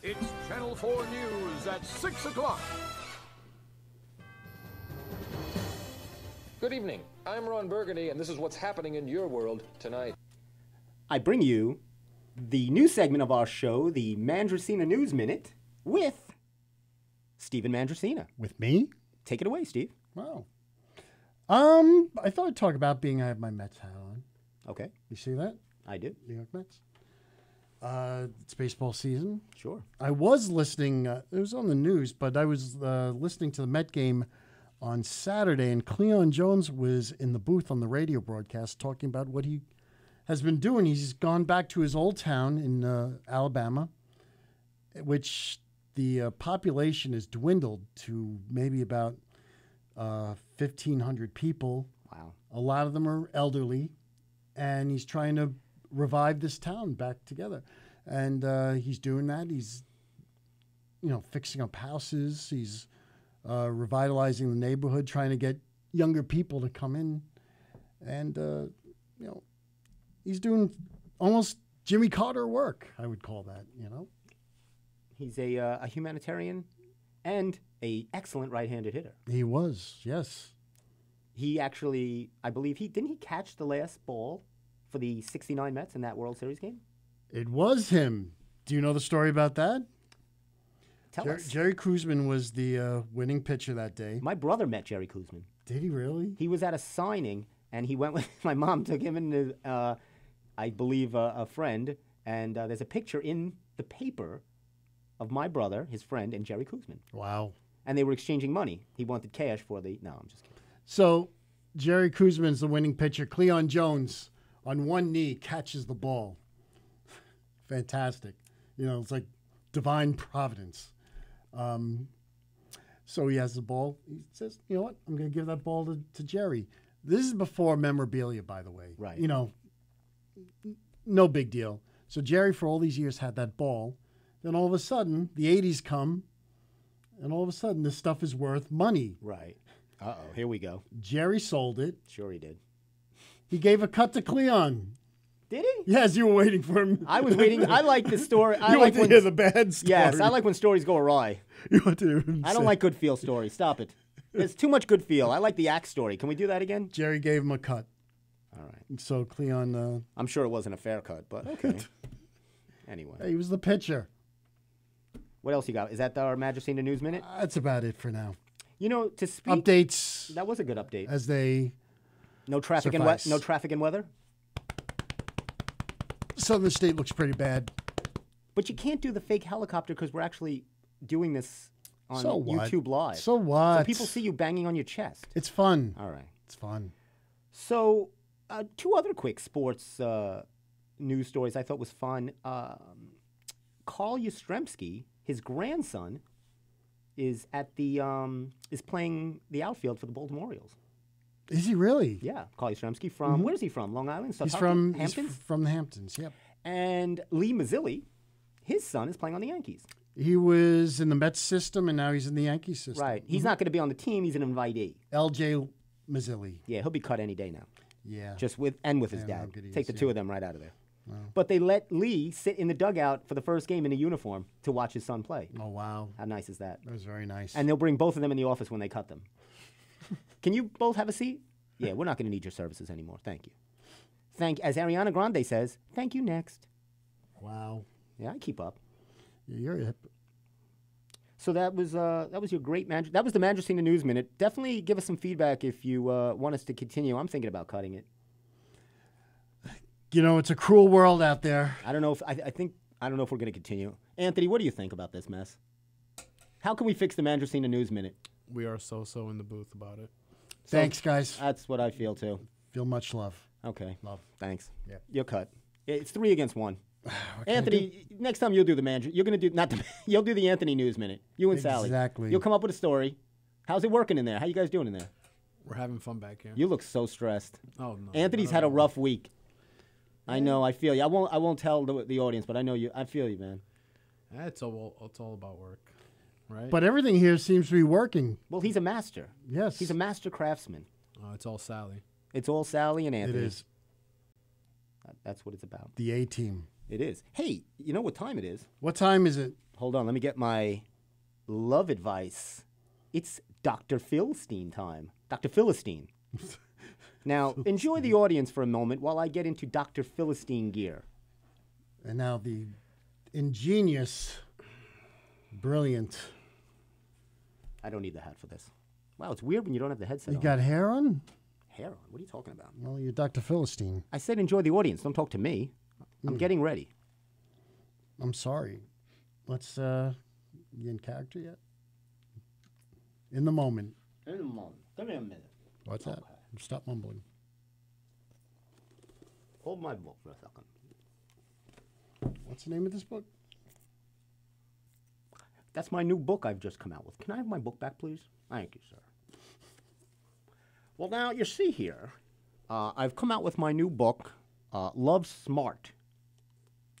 It's Channel 4 News at 6 o'clock. Good evening. I'm Ron Burgundy, and this is what's happening in your world tonight. I bring you the new segment of our show, the Mandracina News Minute, with Stephen Mandracina. With me? Take it away, Steve. Wow. I thought I'd talk about I have my Mets hat on. Okay, You see that? I did. New York Mets. It's baseball season. Sure. I was listening, it was on the news, but I was listening to the Met game on Saturday, and Cleon Jones was in the booth on the radio broadcast talking about what he has been doing. He's gone back to his old town in Alabama, which the population has dwindled to maybe about 1,500 people. Wow. A lot of them are elderly, and he's trying to revive this town back together. And he's doing that. He's, fixing up houses. He's revitalizing the neighborhood, trying to get younger people to come in. And, he's doing almost Jimmy Carter work, I would call that, He's a humanitarian and a excellent right-handed hitter. He was, yes. He actually, I believe didn't he catch the last ball for the 69 Mets in that World Series game? It was him. Do you know the story about that? Tell us. Jerry Kuzman was the winning pitcher that day. My brother met Jerry Kuzman. Did he really? He was at a signing, and he went with my mom, took him into, I believe, a friend, and there's a picture in the paper of my brother, his friend, and Jerry Kuzman. Wow. And they were exchanging money. He wanted cash for no, I'm just kidding. So Jerry Kuzman's the winning pitcher. Cleon Jones on one knee catches the ball. Fantastic. It's like divine providence. So he has the ball. He says, you know what? I'm going to give that ball to Jerry. This is before memorabilia, by the way. Right. No big deal. So Jerry, for all these years, had that ball. Then all of a sudden, the 80s come, and all of a sudden, this stuff is worth money. Right. Uh-oh, here we go. Jerry sold it. Sure he did. He gave a cut to Cleon. Did he? Yes, you were waiting for him. I was waiting. I like the story. You want to hear the bad story. Yes, I like when stories go awry. You want to hear him I don't say- like good feel stories. Stop it. There's too much good feel. I like the axe story. Can we do that again? Jerry gave him a cut. All right. So Cleon, I'm sure it wasn't a fair cut, but okay. Anyway. he was the pitcher. What else you got? Is that our Majestina News Minute? That's about it for now. To speak... Updates That was a good update. as they No traffic and suffice. no traffic and weather? Southern State looks pretty bad. But you can't do the fake helicopter because we're actually doing this on So what? YouTube Live. So what? So people see you banging on your chest. It's fun. All right. It's fun. So, two other quick sports news stories I thought was fun. Carl Yastrzemski, his grandson, is at the is playing the outfield for the Baltimore Orioles. Is he really? Yeah, Carl Yastrzemski from where's he from? Long Island, He's Southampton? from Hamptons. the Hamptons. Yep. And Lee Mazzilli, his son, is playing on the Yankees. He was in the Mets system, and now he's in the Yankees system. Right. He's not going to be on the team. He's an invitee. L.J. Mazzilli. Yeah, he'll be cut any day now. Yeah. Just with his Yeah, dad. how good he Take is, the yeah. two of them right out of there. But they let Lee sit in the dugout for the first game in a uniform to watch his son play. Oh, wow. How nice is that? That was very nice. And they'll bring both of them in the office when they cut them. Can you both have a seat? Yeah, we're not going to need your services anymore. Thank you. As Ariana Grande says, thank you next. Wow. Yeah, I keep up. You're hip. So that was your great that was the Mandracina News Minute. Definitely give us some feedback if you want us to continue. I'm thinking about cutting it. You know, it's a cruel world out there. I don't know if I don't know if we're going to continue. Anthony, what do you think about this mess? How can we fix the Mandracina News Minute? We are so in the booth about it. Thanks, guys. That's what I feel too. Feel much love. Okay. Love. Thanks. Yeah. You're cut. It's 3 against 1. Anthony, next time you'll do the you're going to do you'll do the Anthony News Minute. You and Sally. Exactly. You'll come up with a story. How's it working in there? How you guys doing in there? We're having fun back here. You look so stressed. Oh no. Anthony's had a rough week. I know. I feel you. I won't tell the audience, but I know you. I feel you, man. It's all about work, right? But everything here seems to be working. Well, he's a master. Yes. He's a master craftsman. It's all Sally. It's all Sally and It Anthony. is. That's what it's about. The A-team. It is. Hey, you know what time it is? What time is it? Hold on. Let me get my love advice. It's Dr. Philistine time. Dr. Philistine. Now, enjoy the audience for a moment while I get into Dr. Philistine gear. And now the ingenious, brilliant. I don't need the hat for this. Wow, it's weird when you don't have the headset You on. got hair on? Hair on? What are you talking about? Well, you're Dr. Philistine. I said enjoy the audience. Don't talk to me. I'm getting ready. I'm sorry. Let's, you in character yet? In the moment. In a moment. Give me a minute. What's that? Stop mumbling. Hold my book for a second. What's the name of this book? That's my new book I've just come out with. Can I have my book back, please? Thank you, sir. Well, now, you see here, I've come out with my new book, Love Smart.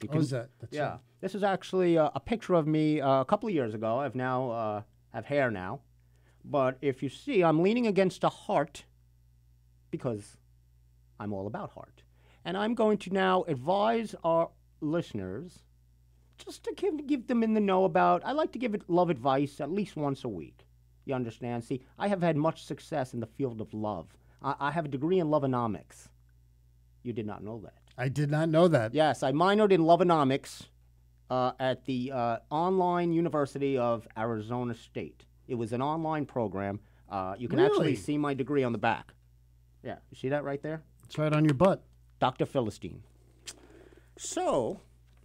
What is that? That's Yeah. This is actually a picture of me a couple of years ago. I've now have hair now. But if you see, I'm leaning against a heart because I'm all about heart. And I'm going to now advise our listeners just to give them in the know about, I like to give love advice at least once a week. You understand? See, I have had much success in the field of love. I have a degree in loveonomics. You did not know that. I did not know that. Yes, I minored in loveonomics at the Online University of Arizona State. It was an online program. You can actually Really? see my degree on the back. Yeah, you see that right there? It's right on your butt. Dr. Philistine. So,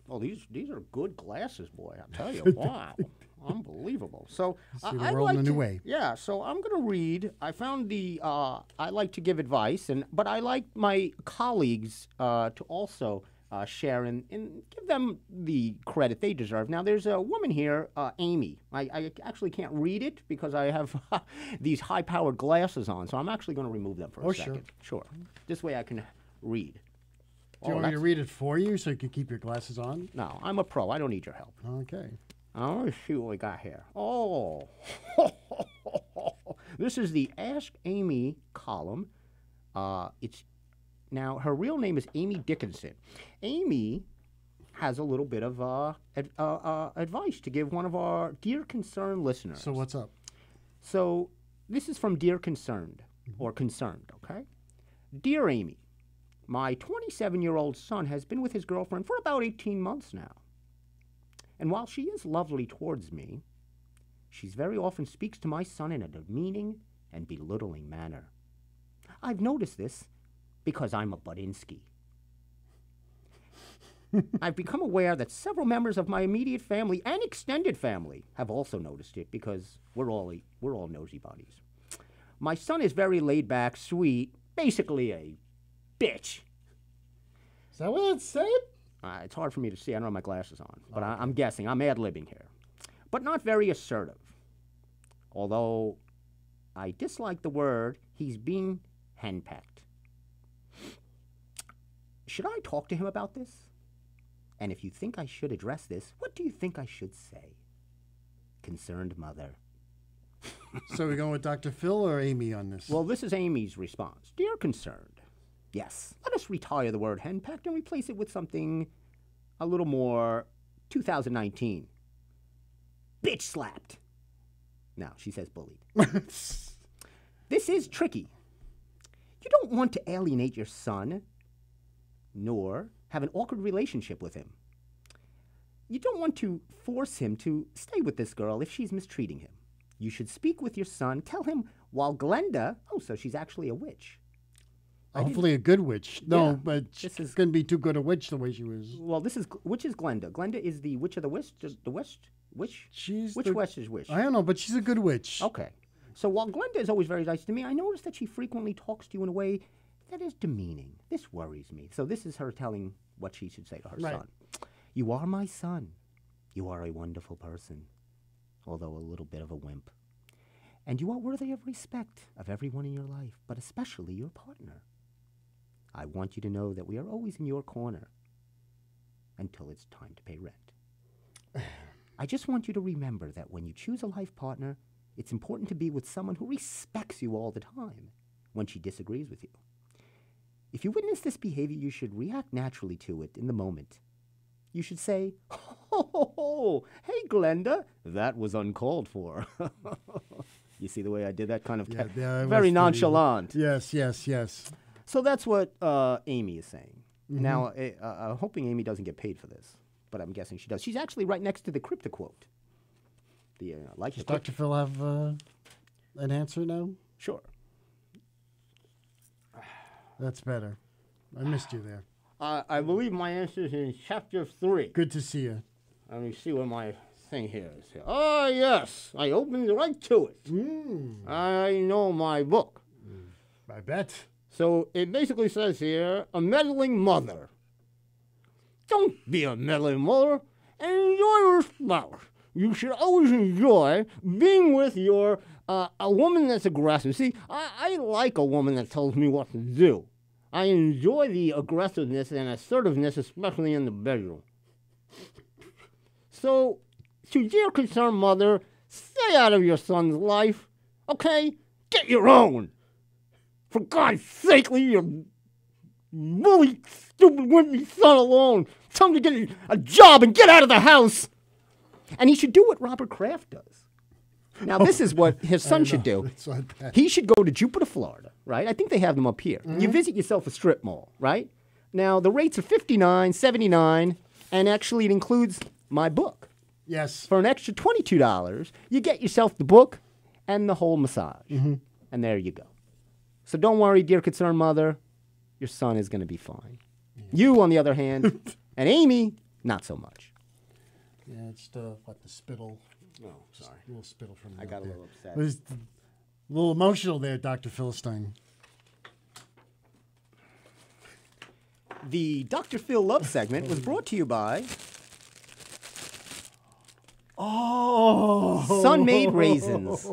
well, these are good glasses, boy. I'll tell you. Wow. Unbelievable. So, See the I'd world in like a new to- way. Yeah, so I'm going to read. I found I like to give advice, but I like my colleagues to also share and give them the credit they deserve. Now, there's a woman here, Amy. I actually can't read it because I have these high-powered glasses on, so I'm actually going to remove them for a Oh, second. Sure. This way I can read. Do you want me to read it for you so you can keep your glasses on? No, I'm a pro. I don't need your help. Okay. I want to see what we got here. Oh, this is the Ask Amy column. It's now her real name is Amy Dickinson. Amy has a little bit of advice to give one of our dear concerned listeners. So what's up? So this is from Dear Concerned or Concerned. Okay, Dear Amy, my 27-year-old son has been with his girlfriend for about 18 months now. And while she is lovely towards me, she very often speaks to my son in a demeaning and belittling manner. I've noticed this because I'm a Budinsky. I've become aware that several members of my immediate family and extended family have also noticed it because we're all nosy buddies. My son is very laid back, sweet, basically a bitch. Is that what it said? It's hard for me to see. I don't have my glasses on. But I'm guessing. I'm ad-libbing here. But not very assertive. Although I dislike the word, he's being henpecked. Should I talk to him about this? And if you think I should address this, what do you think I should say? Concerned mother. So we're going with Dr. Phil or Amy on this? Well, this is Amy's response. Dear Concerned, yes, let us retire the word henpecked and replace it with something a little more 2019. Bitch slapped. No, she says bullied. This is tricky. You don't want to alienate your son, nor have an awkward relationship with him. You don't want to force him to stay with this girl if she's mistreating him. You should speak with your son. Tell him while Glenda... Oh, so she's actually a witch. Hopefully a good witch. No, Yeah, but this she's is- going to be too good a witch the way she was. Well, which is Glenda? Glenda is the witch of the witch? The witch? Which the- witch is which? I don't know, but she's a good witch. Okay. So while Glenda is always very nice to me, I notice that she frequently talks to you in a way that is demeaning. This worries me. So this is her telling what she should say to her Right. son. You are my son. You are a wonderful person, although a little bit of a wimp. And you are worthy of respect of everyone in your life, but especially your partner. I want you to know that we are always in your corner until it's time to pay rent. I just want you to remember that when you choose a life partner, it's important to be with someone who respects you all the time when she disagrees with you. If you witness this behavior, you should react naturally to it in the moment. You should say, "Oh, hey, Glenda, that was uncalled for." You see the way I did that? Kind of Yeah, it was very pretty- nonchalant. Yes, yes, yes. So that's what Amy is saying. Now, I'm hoping Amy doesn't get paid for this, but I'm guessing she does. She's actually right next to the crypto quote. The Does Dr. Phil have an answer now? Sure. That's better. I missed you there. I believe my answer is in chapter 3. Good to see you. Let me see what my thing here is. Oh, yes. I opened right to it. I know my book. I bet. So it basically says here, a meddling mother. Don't be a meddling mother and enjoy your spouse. You should always enjoy being with your a woman that's aggressive. See, I like a woman that tells me what to do. I enjoy the aggressiveness and assertiveness, especially in the bedroom. So, to dear concerned mother, stay out of your son's life, okay? Get your own. For God's sake, leave your bully, stupid, wimpy son alone. Tell him to get a job and get out of the house. And he should do what Robert Kraft does. Now, this is what his son should do. That's not bad. He should go to Jupiter, Florida, right? I think they have them up here. You visit yourself a strip mall, right? Now, the rates are $59, $79, and actually it includes my book. Yes. For an extra $22, you get yourself the book and the whole massage. And there you go. So don't worry, dear concerned mother. Your son is going to be fine. You, on the other hand, and Amy, not so much. Yeah, it's the spittle. Oh, sorry. A little spittle from I got a little upset. It was a little emotional there, Dr. Philistine. The Dr. Phil Love segment was brought to you by Sun-made raisins.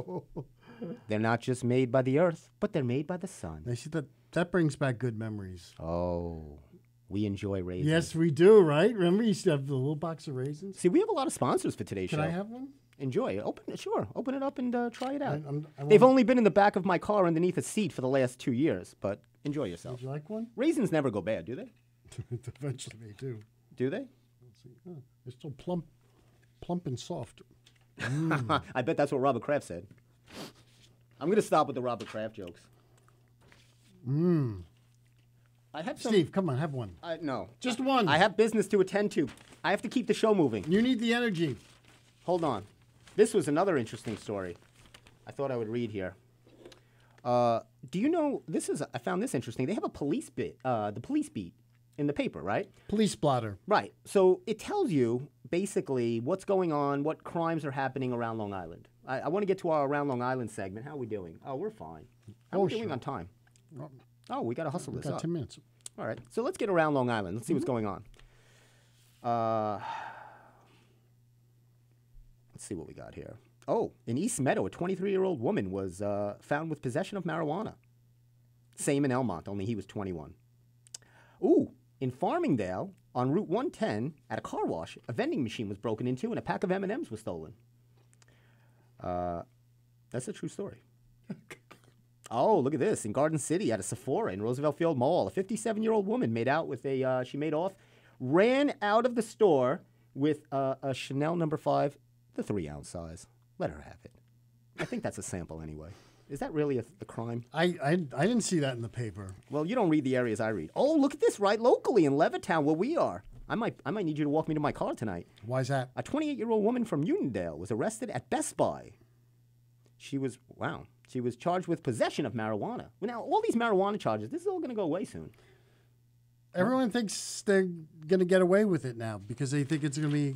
They're not just made by the earth, but they're made by the sun. I see that brings back good memories. Oh, we enjoy raisins. Yes, we do, right? Remember you used to have the little box of raisins? See, we have a lot of sponsors for today's Can show. I have one? Enjoy it. Open it, sure. Open it up and try it out. I They've won't- only been in the back of my car underneath a seat for the last 2 years, but enjoy yourself. Would you like one? Raisins never go bad, do they? Eventually they do. Do they? Oh, they're still plump and soft. I bet that's what Robert Kraft said. I'm going to stop with the Robert Kraft jokes. I have some... Steve, come on, have one. No. Just one. I have business to attend to. I have to keep the show moving. You need the energy. Hold on. This was another interesting story I thought I would read here. Do you know, I found this interesting. They have a police beat in the paper, right? Police blotter. Right. So it tells you basically what's going on, what crimes are happening around Long Island. I want to get to our Around Long Island segment. How are we doing? Oh, we're fine. How are we doing on time? Oh, we got to hustle this Got up. 10 minutes. All right. So let's get around Long Island. Let's see what's going on. Let's see what we got here. Oh, in East Meadow, a 23-year-old woman was found with possession of marijuana. Same in Elmont, only he was 21. Ooh, in Farmingdale, on Route 110, at a car wash, a vending machine was broken into and a pack of M&Ms was stolen. That's a true story. Oh, look at this. In Garden City, at a Sephora in Roosevelt Field Mall, a 57-year-old woman made off, ran out of the store with a Chanel No. 5, the 3-ounce size. Let her have it. I think that's a sample anyway. Is that really a crime? I didn't see that in the paper. Well, you don't read the areas I read. Oh, look at this, right locally in Levittown, where we are. I might need you to walk me to my car tonight. Why's that? A 28-year-old woman from Uniondale was arrested at Best Buy. She was charged with possession of marijuana. Well, now, all these marijuana charges, this is all going to go away soon. Everyone thinks they're going to get away with it now because they think it's going to be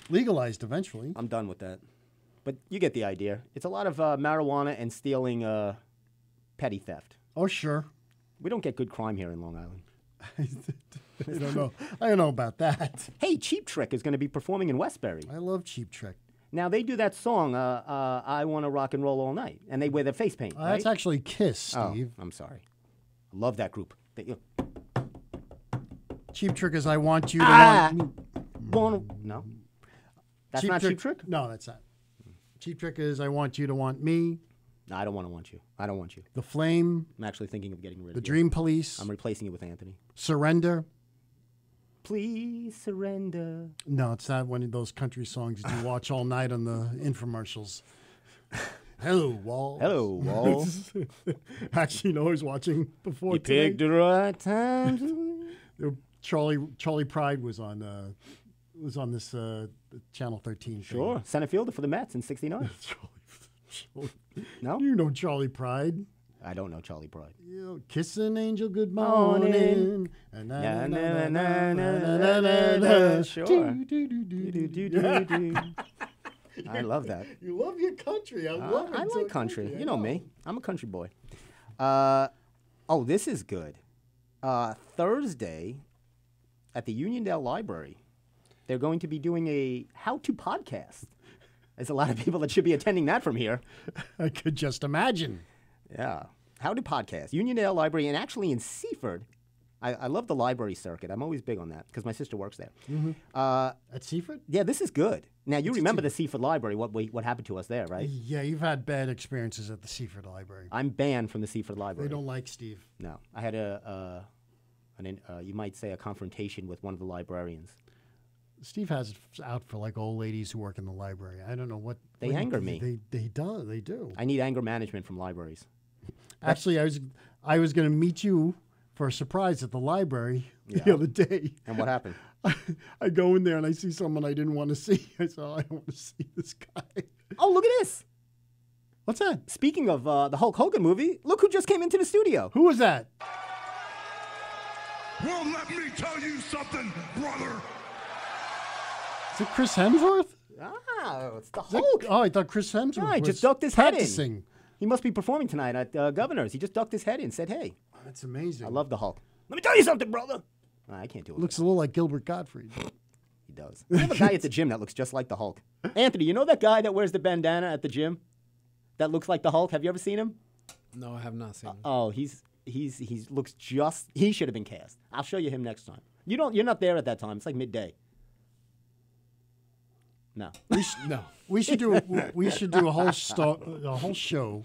legalized eventually. I'm done with that. But you get the idea. It's a lot of marijuana and stealing petty theft. Oh, sure. We don't get good crime here in Long Island. I don't know. I don't know about that. Hey, Cheap Trick is going to be performing in Westbury. I love Cheap Trick. Now, they do that song, I Want to Rock and Roll All Night, and they wear their face paint, right? That's actually Kiss, Steve. Oh, I'm sorry. I love that group. Cheap Trick is I Want You to Want Me. No? That's not Cheap Trick? No, that's not. Cheap Trick is I Want You to Want Me. No, I don't want you. I don't want you. The Flame. I'm actually thinking of getting rid of The you. Dream Police. I'm replacing it with Anthony. Surrender. Please surrender. No, it's not one of those country songs that you watch all night on the infomercials. Hello, Wall. Hello, Wall. Actually, I was watching before You today. picked the right time. Charlie Pride was on this Channel 13 show. Sure. Center fielder for the Mets in '69. No? You know Charlie Pride. I don't know Charlie Pride. You know, Kiss an Angel Good Morning. Sure. I love that. You love your country. I love it. I like country. You know me. I'm a country boy. This is good. Thursday at the Uniondale Library, they're going to be doing a how-to podcast. There's a lot of people that should be attending that from here. I could just imagine. Yeah. How-to podcast. Uniondale Library, and actually in Seaford. I love the library circuit. I'm always big on that because my sister works there. Mm-hmm. At Seaford? Yeah, this is good. Now, you remember the Seaford Library, what happened to us there, right? Yeah, you've had bad experiences at the Seaford Library. I'm banned from the Seaford Library. They don't like Steve. No. I had you might say, a confrontation with one of the librarians. Steve has it out for like old ladies who work in the library. I don't know what. They anger me. They do. I need anger management from libraries. Actually, I was going to meet you for a surprise at the library the other day. And what happened? I go in there and I see someone I didn't want to see. I said, I don't want to see this guy. Oh, look at this. What's that? Speaking of the Hulk Hogan movie, look who just came into the studio. Who was that? Well, let me tell you something, brother. Is it Chris Hemsworth? Ah, it's the Hulk. I thought Chris Hemsworth No, he was just ducked his head practicing. in. He must be performing tonight at Governor's. He just ducked his head in and said, hey. That's amazing. I love the Hulk. Let me tell you something, brother. I can't do it. Looks a little like Gilbert Gottfried. He does. We have a guy at the gym that looks just like the Hulk. Anthony, you know that guy that wears the bandana at the gym that looks like the Hulk? Have you ever seen him? No, I have not seen him. Oh, he looks just. He should have been cast. I'll show you him next time. You're not there at that time. It's like midday. No. We should do a whole show.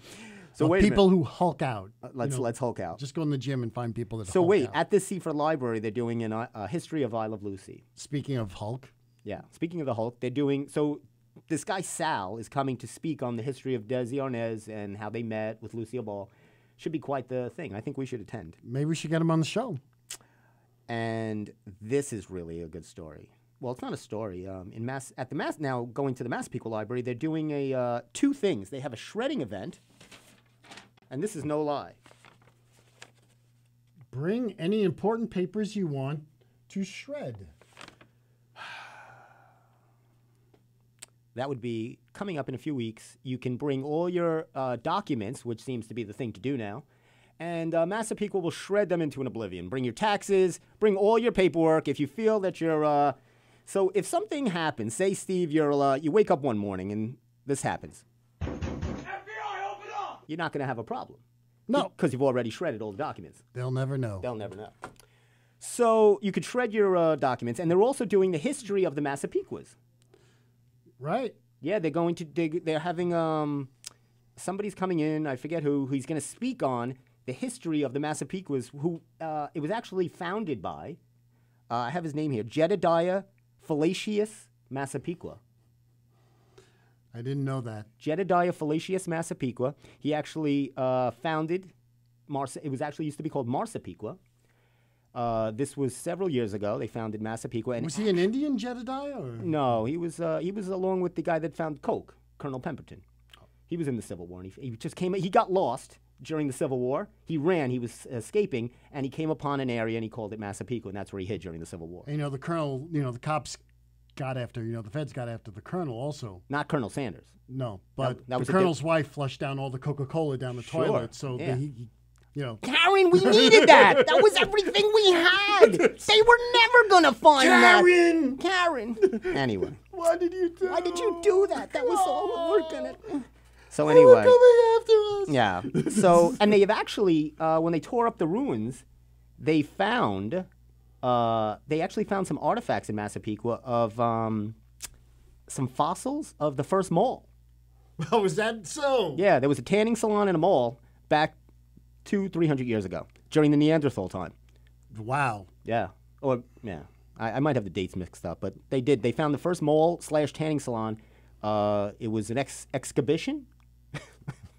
So of wait a people who Hulk out. Let's Hulk out. Just go in the gym and find people that. So Hulk wait, out. at the Seaford Library, they're doing a history of I Love Lucy. Speaking of Hulk. Yeah. Speaking of the Hulk, they're doing so. This guy Sal is coming to speak on the history of Desi Arnaz and how they met with Lucille Ball. Should be quite the thing. I think we should attend. Maybe we should get him on the show. And this is really a good story. Well, it's not a story. Now going to the Massapequa Library, they're doing two things. They have a shredding event, and this is no lie. Bring any important papers you want to shred. That would be coming up in a few weeks. You can bring all your documents, which seems to be the thing to do now, and Massapequa will shred them into an oblivion. Bring your taxes, bring all your paperwork. If you feel that you're... So if something happens, say, Steve, you wake up one morning and this happens. FBI, open up! You're not going to have a problem. No. Because you've already shredded all the documents. They'll never know. They'll never know. So you could shred your documents, and they're also doing the history of the Massapequas. Right. Yeah, they're having somebody's coming in, I forget who, who's going to speak on the history of the Massapequas, who it was actually founded by, I have his name here, Jedediah Fallacious Massapequa. I didn't know that. Jedediah Fallacious Massapequa. He actually founded It was actually used to be called Marsapequa. This was several years ago. They found in Massapequa. And Was he an Indian, Jedediah? Or? No, he was along with the guy that found coke, Colonel Pemberton. He was in the Civil War, and he just came. He got lost during the Civil War. He ran. He was escaping, and he came upon an area, and he called it Massapequa, and that's where he hid during the Civil War. And, the colonel, the cops got after, the feds got after the colonel also. Not Colonel Sanders. No, but that was the colonel's wife flushed down all the Coca-Cola down the toilet, so yeah. Karen, we needed that. That was everything we had. They were never gonna find that. Karen. Anyway. Why did you do? Why did you do that? That was all we were gonna. So anyway. Coming after us. Yeah. So and they've actually when they tore up the ruins, they found some artifacts in Massapequa of some fossils of the first mall. Oh, was that so? Yeah, there was a tanning salon in a mall back 200-300 years ago during the Neanderthal time. Wow. Yeah. Or yeah, I might have the dates mixed up, but they did. They found the first mall/tanning salon. It was an excavation.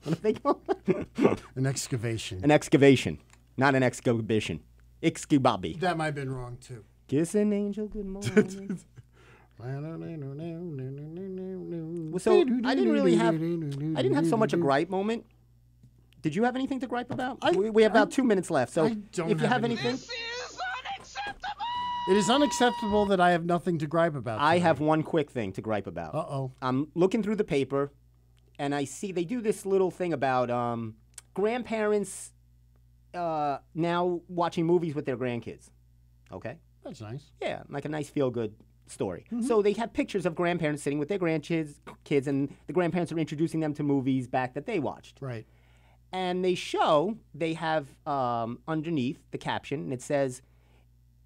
What do they call it? An excavation. An excavation, not an exhibition. Ixkibabi. That might have been wrong too. Kiss an angel, good morning. So I didn't have so much a gripe moment. Did you have anything to gripe about? We have about 2 minutes left, so if you have anything. This is unacceptable! It is unacceptable that I have nothing to gripe about. I have one quick thing to gripe about. Uh-oh. I'm looking through the paper, and I see they do this little thing about grandparents now watching movies with their grandkids. Okay? That's nice. Yeah, like a nice feel-good story. So they have pictures of grandparents sitting with their kids, and the grandparents are introducing them to movies back that they watched. Right. And they have underneath the caption, and it says,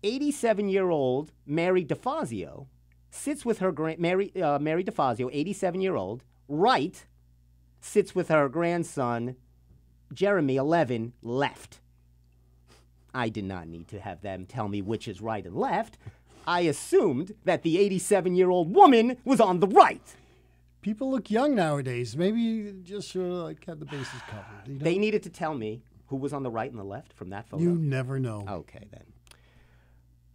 87-year-old Mary DeFazio sits with her Mary DeFazio, 87-year-old, right, sits with her grandson, Jeremy, 11, left. I did not need to have them tell me which is right and left. I assumed that the 87-year-old woman was on the right. People look young nowadays. Maybe just sort of like had the bases covered. They needed to tell me who was on the right and the left from that photo. You never know. Okay, then.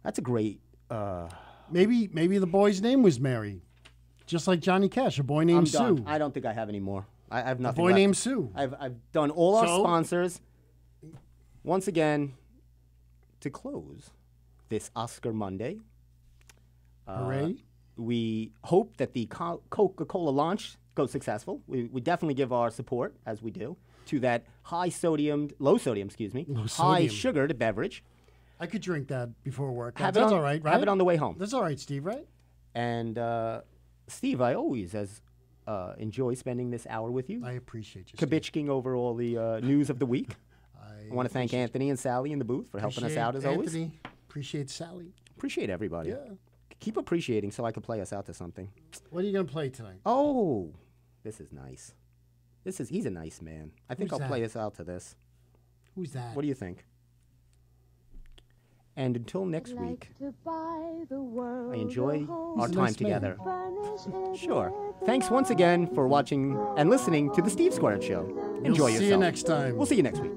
That's a great... Maybe the boy's name was Mary. Just like Johnny Cash, a boy named Sue. I don't think I have any more. I have nothing A boy left. named Sue. I've done all our sponsors. Once again, to close this Oscar Monday. Hooray. We hope that the Coca-Cola launch goes successful. We definitely give our support, as we do, to that high sugared beverage. I could drink that before work. Have That's it on, all right, right? Have it on the way home. That's all right, Steve, right? And Steve, I always enjoy spending this hour with you. I appreciate you, Kabitchking over all the news of the week. I want to thank Anthony and Sally in the booth for helping us out, as always. Anthony, appreciate Sally. Appreciate everybody. Yeah. Keep appreciating so I can play us out to something. What are you going to play tonight? Oh, this is nice. He's a nice man. I think Who's I'll play us out to this. Who's that? What do you think? And until next week, I enjoy our time together. Sure. Thanks once again for watching and listening to the Steve Squared Show. Enjoy yourself. See you next time. We'll see you next week.